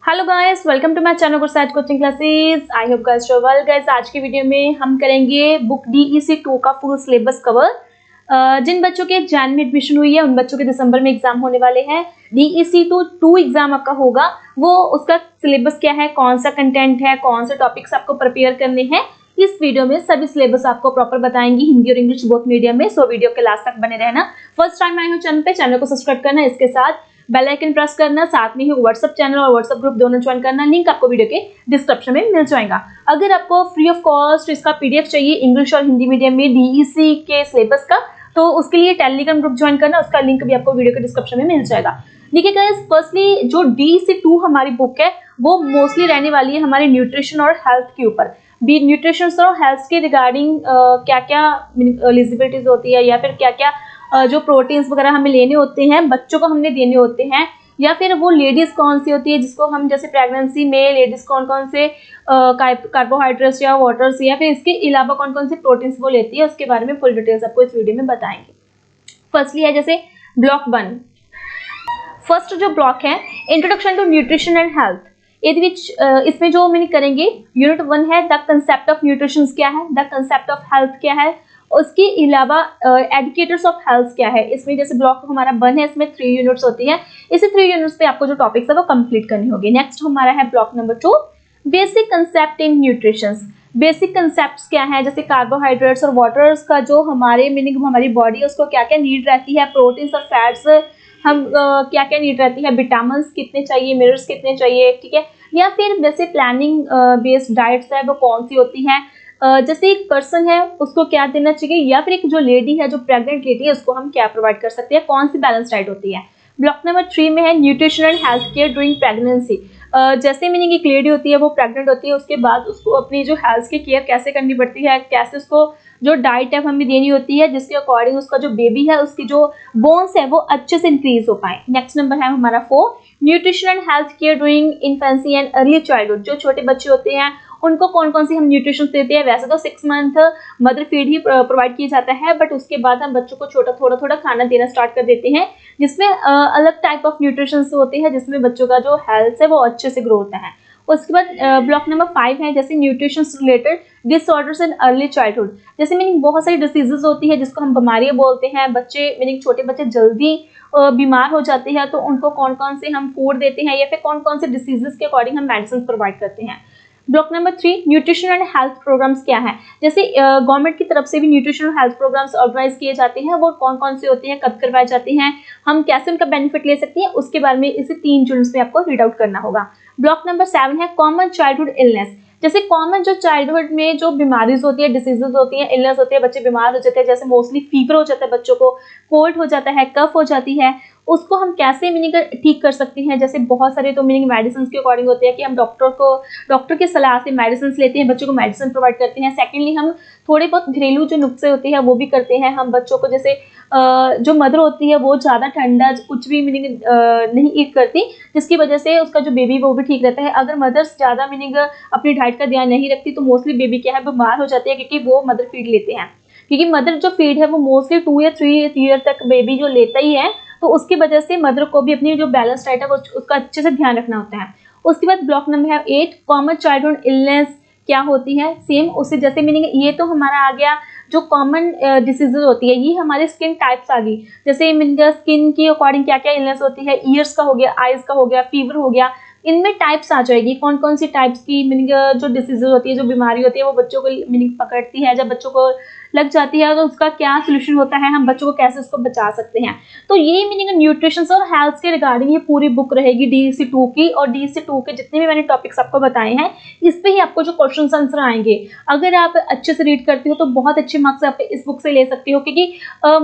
Hello guys, welcome to my channel Gursaj coaching classes. I hope guys you are well. Guys आज की video में हम करेंगे book DEC 2 का फुल सिलेबस कवर। जिन बच्चों के एग्जाम में एडमिशन हुई है उन बच्चों के दिसंबर में एग्जाम होने वाले हैं। DEC 2 एग्जाम आपका होगा, वो उसका सिलेबस क्या है, कौन सा कंटेंट है, कौन से टॉपिक्स आपको प्रिपेयर करने हैं, इस वीडियो में सभी सिलेबस आपको प्रॉपर बताएंगी, हिंदी और इंग्लिश बोथ मीडियम में। सो वीडियो के लास्ट तक बने रहना। फर्स्ट टाइम आए हो चैनल पे, चैनल को सब्सक्राइब करना, इसके साथ बेल आइकन प्रेस करना, साथ में ही व्हाट्सएप चैनल और व्हाट्सएप ग्रुप दोनों ज्वाइन करना। लिंक आपको वीडियो के डिस्क्रिप्शन में मिल जाएगा। अगर आपको फ्री ऑफ कॉस्ट इसका PDF चाहिए इंग्लिश और हिंदी मीडियम में DEC के सिलेबस का, तो उसके लिए टेलीग्राम ग्रुप ज्वाइन करना, उसका लिंक भी आपको वीडियो के डिस्क्रिप्शन में मिल जाएगा। देखिए गाइस, फर्स्टली जो DEC 2 हमारी बुक है वो मोस्टली रहने वाली है हमारे न्यूट्रिशन और हेल्थ के ऊपर। न्यूट्रिशन और हेल्थ के रिगार्डिंग क्या क्या एलिजिबिलिटीज होती है, या फिर क्या क्या जो प्रोटीन्स वगैरह हमें लेने होते हैं, बच्चों को हमने देने होते हैं, या फिर वो लेडीज कौन सी होती है जिसको हम, जैसे प्रेगनेंसी में लेडीज कौन कौन से कार्बोहाइड्रेट्स या वाटर्स या फिर इसके अलावा कौन कौन से प्रोटीन्स वो लेती है, उसके बारे में फुल डिटेल्स आपको इस वीडियो में बताएंगे। फर्स्टली है जैसे ब्लॉक 1। फर्स्ट जो ब्लॉक है introduction to nutrition and health. इसमें जो मैंने करेंगे यूनिट 1 है द कंसेप्ट ऑफ न्यूट्रिशन क्या है, द कंसेप्ट ऑफ हेल्थ क्या है, उसके अलावा एडुकेटर्स ऑफ हेल्थ क्या है। इसमें जैसे ब्लॉक हमारा 1 है, इसमें 3 यूनिट्स होती है। इसी 3 यूनिट्स पे आपको जो टॉपिक्स है वो कंप्लीट करनी होगी। नेक्स्ट हमारा है block number 2 basic concept in nutrition. Basic concepts क्या है, जैसे कार्बोहाइड्रेट्स और वाटर्स का जो हमारे मीनिंग हमारी बॉडी उसको क्या क्या नीड रहती है, प्रोटीन्स और फैट्स हम क्या क्या नीड रहती है, विटामिन कितने चाहिए, मिनरल्स कितने चाहिए, ठीक है। या फिर जैसे प्लानिंग बेस्ड डाइट्स है वो कौन सी होती हैं, जैसे एक पर्सन है उसको क्या देना चाहिए, या फिर एक जो लेडी है जो प्रेग्नेंट लेडी है उसको हम क्या प्रोवाइड कर सकते हैं, कौन सी बैलेंस डाइट होती है। ब्लॉक नंबर 3 में है nutrition and health care during pregnancy. जैसे मीनिंग एक लेडी होती है वो प्रेग्नेंट होती है, उसके बाद उसको अपनी जो हेल्थ की केयर कैसे करनी पड़ती है, कैसे उसको जो डाइट है हमें देनी होती है जिसके अकॉर्डिंग उसका जो बेबी है उसकी जो बोन्स है वो अच्छे से इंक्रीज हो पाए। नेक्स्ट नंबर है हमारा 4 nutrition and health care during infancy and early childhood. जो छोटे बच्चे होते हैं उनको कौन कौन सी हम न्यूट्रिशन देते हैं। वैसे तो 6 मंथ मदर फीड ही प्रोवाइड किया जाता है, बट उसके बाद हम बच्चों को थोड़ा थोड़ा खाना देना स्टार्ट कर देते हैं, जिसमें अलग टाइप ऑफ न्यूट्रिशन होते हैं जिसमें बच्चों का जो हेल्थ है वो अच्छे से ग्रो होता है। उसके बाद ब्लॉक नंबर 5 है जैसे nutrition related disorders in early childhood. जैसे मीनिंग बहुत सारी डिसीजेज होती है जिसको हम बीमारियां बोलते हैं। बच्चे मीनिंग छोटे बच्चे जल्दी बीमार हो जाते हैं, तो उनको कौन कौन से हम फूड देते हैं, या फिर कौन कौन से डिसीजेस के अकॉर्डिंग हम मेडिसिन प्रोवाइड करते हैं। Block number 3 nutrition and health programs क्या है, जैसे गवर्नमेंट की तरफ से भी न्यूट्रिशन और हेल्थ प्रोग्राम्स ऑर्गेनाइज किए जाते हैं, वो कौन कौन से होते हैं, कब करवाए जाते हैं, हम कैसे उनका बेनिफिट ले सकते हैं, उसके बारे में इसे 3 यूनिट्स में आपको रीड आउट करना होगा। ब्लॉक नंबर 7 है कॉमन चाइल्डहुड इलनेस। जैसे कॉमन जो चाइल्डहुड में जो बीमारीज होती है, डिसीजेज होती है, इलनेस होती है, बच्चे बीमार हो जाते हैं, जैसे मोस्टली फीवर हो जाता है बच्चों को, कोल्ड हो जाता है, कफ हो जाती है, उसको हम कैसे मीनिंग ठीक कर सकते हैं। जैसे बहुत सारे तो मीनिंग मेडिसिन के अकॉर्डिंग होते हैं कि हम डॉक्टर की सलाह से मेडिसिन लेते हैं, बच्चों को मेडिसिन प्रोवाइड करते हैं। सेकेंडली हम थोड़े बहुत घरेलू जो नुस्खे होते हैं वो भी करते हैं। हम बच्चों को जैसे जो मदर होती है वो ज़्यादा ठंडा कुछ भी मीनिंग नहीं ईट करती, जिसकी वजह से उसका जो बेबी वो भी ठीक रहता है। अगर मदर्स ज़्यादा मीनिंग अपनी डाइट का ध्यान नहीं रखती तो मोस्टली बेबी क्या है बीमार हो जाते हैं, क्योंकि वो मदर फीड लेते हैं। क्योंकि मदर जो फीड है वो मोस्टली 2 या 3 ईयर तक बेबी जो लेता ही है, तो उसकी वजह से मदर को भी अपनी जो बैलेंस डाइट है वो उसका अच्छे से ध्यान रखना होता है। उसके बाद ब्लॉक नंबर है 8 कॉमन चाइल्डहुड इलनेस क्या होती है। सेम उससे जैसे मीनिंग ये तो हमारा आ गया जो कॉमन डिसीजेज होती है, ये हमारे स्किन टाइप्स आ गई। जैसे मीनिंग स्किन के अकॉर्डिंग क्या क्या इलनेस होती है, ईयर्स का हो गया, आईज का हो गया, फीवर हो गया, इनमें टाइप्स आ जाएगी कौन कौन सी टाइप्स की मीनिंग जो डिसीजेज होती है, जो बीमारी होती है वो बच्चों को मीनिंग पकड़ती है, जब बच्चों को लग जाती है तो उसका क्या सोल्यूशन होता है, हम बच्चों को कैसे उसको बचा सकते हैं। तो ये मीनिंग न्यूट्रिशन और हेल्थ के रिगार्डिंग ये पूरी बुक रहेगी DEC 2 की। और DEC 2 के जितने भी मैंने टॉपिक्स आपको बताए हैं इस पे ही आपको जो क्वेश्चन आंसर आएंगे, अगर आप अच्छे से रीड करते हो तो बहुत अच्छे मार्क्स आप इस बुक से ले सकते हो। क्योंकि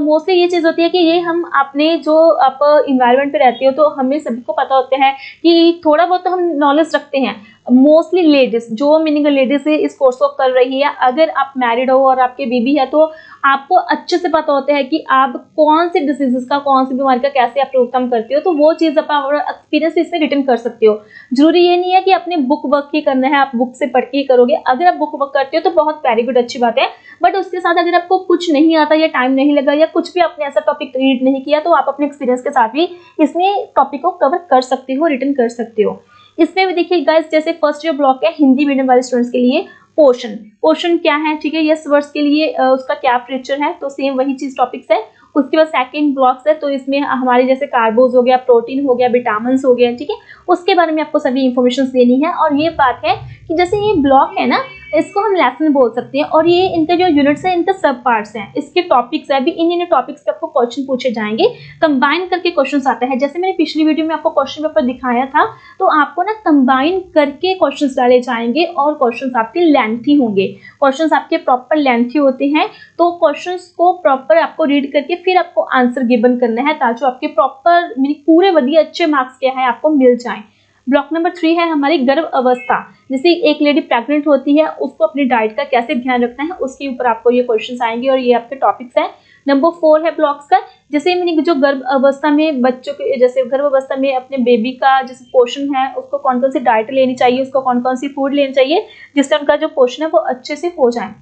मोस्टली ये चीज़ होती है कि ये हम अपने जो आप इन्वायरमेंट पे रहते हो तो हमें सभी को पता होता है कि थोड़ा बहुत तो हम नॉलेज रखते हैं। मोस्टली लेडीज जो मीनिंग लेडीज इस कोर्स को कर रही है, अगर आप मैरिड हो और आपके बेबी है तो आपको अच्छे से पता होता है कि आप कौन से डिसीजेस का, कौन सी बीमारी का कैसे आप रोकथाम करते हो, तो वो चीज़ आप एक्सपीरियंस इसमें रिटर्न कर सकते हो। जरूरी ये नहीं है कि अपने बुक वर्क ही करना है, आप बुक से पढ़ के ही करोगे। अगर आप बुक वर्क करते हो तो बहुत वेरी गुड, अच्छी बात है, बट उसके साथ अगर आपको कुछ नहीं आता या टाइम नहीं लगा या कुछ भी आपने ऐसा टॉपिक रीड नहीं किया तो आप अपने एक्सपीरियंस के साथ भी इसमें टॉपिक को कवर कर सकते हो, रिटर्न कर सकते हो। इसमें भी देखिए गाइस, जैसे फर्स्ट जो ब्लॉक है हिंदी मीडियम वाले स्टूडेंट्स के लिए पोर्शन, पोर्शन क्या है, ठीक है, यस वर्ड्स के लिए उसका क्या फ्रेक्चर है, तो सेम वही चीज टॉपिक्स है। उसके बाद सेकंड ब्लॉक्स है, तो इसमें हमारे जैसे कार्बोज हो गया, प्रोटीन हो गया, विटामिन हो गया, ठीक है, उसके बारे में आपको सभी इंफॉर्मेशन देनी है। और ये बात है कि जैसे ये ब्लॉक है ना, इसको हम लेसन बोल सकते हैं, और ये इनके जो यूनिट्स है इनके सब पार्ट्स हैं, इसके टॉपिक्स है। अभी इन टॉपिक्स पे आपको क्वेश्चन पूछे जाएंगे, कंबाइन करके क्वेश्चंस आते हैं। जैसे मैंने पिछली वीडियो में आपको क्वेश्चन पेपर दिखाया था, तो आपको ना कंबाइन करके क्वेश्चंस डाले जाएंगे और क्वेश्चंस आपके लेंथी होंगे, क्वेश्चंस आपके प्रॉपर लेंथी होते हैं। तो क्वेश्चंस को प्रॉपर आपको रीड करके फिर आपको आंसर गिवन करना है, ताकि आपके प्रॉपर पूरे बढ़िया अच्छे मार्क्स क्या है आपको मिल जाए। ब्लॉक नंबर 3 है हमारी गर्भ अवस्था। जैसे एक लेडी प्रेग्नेंट होती है, उसको अपनी डाइट का कैसे ध्यान रखना है, उसके ऊपर आपको ये क्वेश्चंस आएंगे और ये आपके टॉपिक्स हैं। नंबर 4 है ब्लॉक्स का, जैसे मैंने जो गर्भ अवस्था में बच्चों के, जैसे गर्भ अवस्था में अपने बेबी का जैसे पोषण है, उसको कौन कौन सी डाइट लेनी चाहिए, उसको कौन कौन सी फूड लेनी चाहिए, जिससे उनका जो पोषण है वो अच्छे से हो जाए।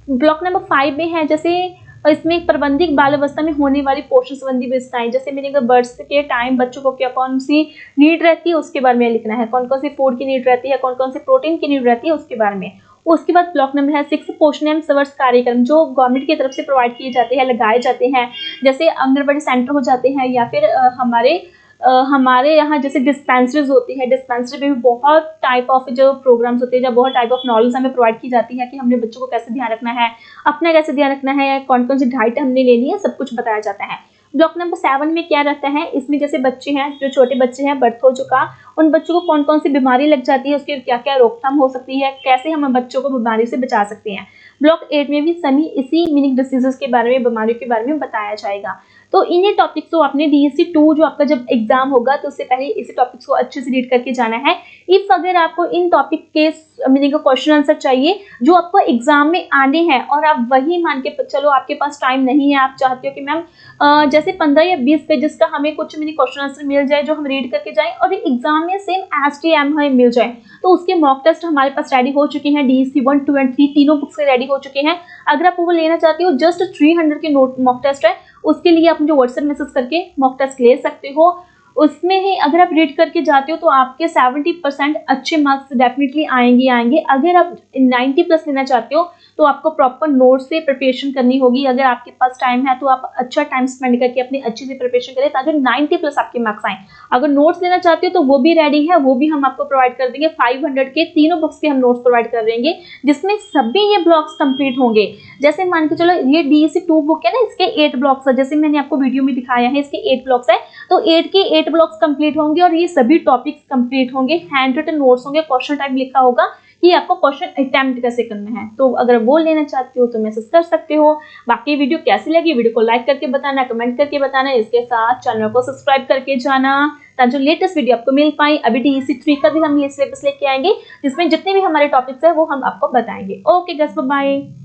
ब्लॉक नंबर 5 में है जैसे इसमें प्रबंधित बाल अवस्था में होने वाली पोषण संबंधी विशेषताएं, जैसे मैंने बर्थ के टाइम बच्चों को क्या कौन सी नीड रहती है उसके बारे में लिखना है, कौन कौन सी फूड की नीड रहती है, कौन कौन सी प्रोटीन की नीड रहती है उसके बारे में। उसके बाद ब्लॉक नंबर है 6 पोषण एवं सर्विस कार्यक्रम, जो गवर्नमेंट की तरफ से प्रोवाइड किए जाते हैं, लगाए जाते हैं, जैसे आंगनबाड़ी सेंटर हो जाते हैं, या फिर हमारे यहाँ जैसे डिस्पेंसरीज होती है, डिस्पेंसरी में भी बहुत टाइप ऑफ जो प्रोग्राम्स होते हैं, जब बहुत टाइप ऑफ नॉलेज हमें प्रोवाइड की जाती है कि हमने बच्चों को कैसे ध्यान रखना है, अपना कैसे ध्यान रखना है, कौन कौन सी डाइट हमने लेनी है, सब कुछ बताया जाता है। ब्लॉक नंबर 7 में क्या रहता है, इसमें जैसे बच्चे हैं, जो छोटे बच्चे हैं, बर्थ हो चुका, उन बच्चों को कौन कौन सी बीमारी लग जाती है, उसकी क्या क्या रोकथाम हो सकती है, कैसे हम बच्चों को बीमारी से बचा सकते हैं। ब्लॉक 8 में भी सभी इसी मीनिंग डिसीजेस के बारे में, बीमारियों के बारे में बताया जाएगा। तो इन्हीं टॉपिक्स को आपने DSC 2 जो आपका जब एग्जाम होगा, तो उससे पहले इसी टॉपिक्स को अच्छे से रीड करके जाना है। इफ अगर आपको इन टॉपिक के मीनिंग का क्वेश्चन आंसर चाहिए जो आपको एग्जाम में आने हैं, और आप वही मान के चलो आपके पास टाइम नहीं है, आप चाहते हो कि मैम जैसे 15 या 20 पेजेस का हमें कुछ मीनिंग क्वेश्चन आंसर मिल जाए जो हम रीड करके जाएं, और एग्जाम में सेम STM हमें मिल जाए, तो उसके मॉक टेस्ट हमारे पास रेडी हो चुके हैं। DSC 1, 2 एंड 3 तीनों बुक्स से रेडी हो चुके हैं। अगर आप वो लेना चाहते हो, जस्ट 300 के नोट मॉक टेस्ट है, उसके लिए आप मुझे व्हाट्सएप मैसेज करके मॉक टेस्ट ले सकते हो। उसमें ही अगर आप रीड करके जाते हो तो आपके 70% अच्छे मार्क्स डेफिनेटली आएंगे। अगर आप 90+ लेना चाहते हो तो आपको प्रॉपर नोट से प्रिपरेशन करनी होगी। अगर आपके पास टाइम है तो आप अच्छा टाइम स्पेंड करके अपनी अच्छी से प्रिपरेशन करें, ताकि 90+ आपके मार्क्स आए। अगर नोट्स लेना चाहते हो तो वो भी रेडी है, वो भी हम आपको प्रोवाइड कर देंगे। 500 के तीनों बुक्स के हम नोट्स प्रोवाइड कर देंगे, जिसमें सभी ये ब्लॉक्स कंप्लीट होंगे। जैसे मान के चलो ये DSC 2 बुक है ना, इसके 8 ब्लॉक्स है, जैसे मैंने आपको वीडियो में दिखाया है, इसके 8 ब्लॉक्स है, तो 8 के 8 ब्लॉक्स कंप्लीट होंगे और ये सभी टॉपिक्स कंप्लीट होंगे। हैंड रिटन नोट्स होंगे, क्वेश्चन टाइप लिखा होगा कि आपको क्वेश्चन अटेम्प्ट कैसे करना है। तो अगर वो लेना चाहते हो तो मैसेज कर सकते हो। बाकी वीडियो कैसी लगी, वीडियो को लाइक करके बताना, कमेंट करके बताना, इसके साथ चैनल को सब्सक्राइब करके जाना, ताकि जो लेटेस्ट वीडियो आपको मिल पाए। अभी DSC 3 का भी हम ये सिलेबस लेके आएंगे, जिसमें जितने भी हमारे टॉपिक्स है वो हम आपको बताएंगे। Okay guys, bye bye.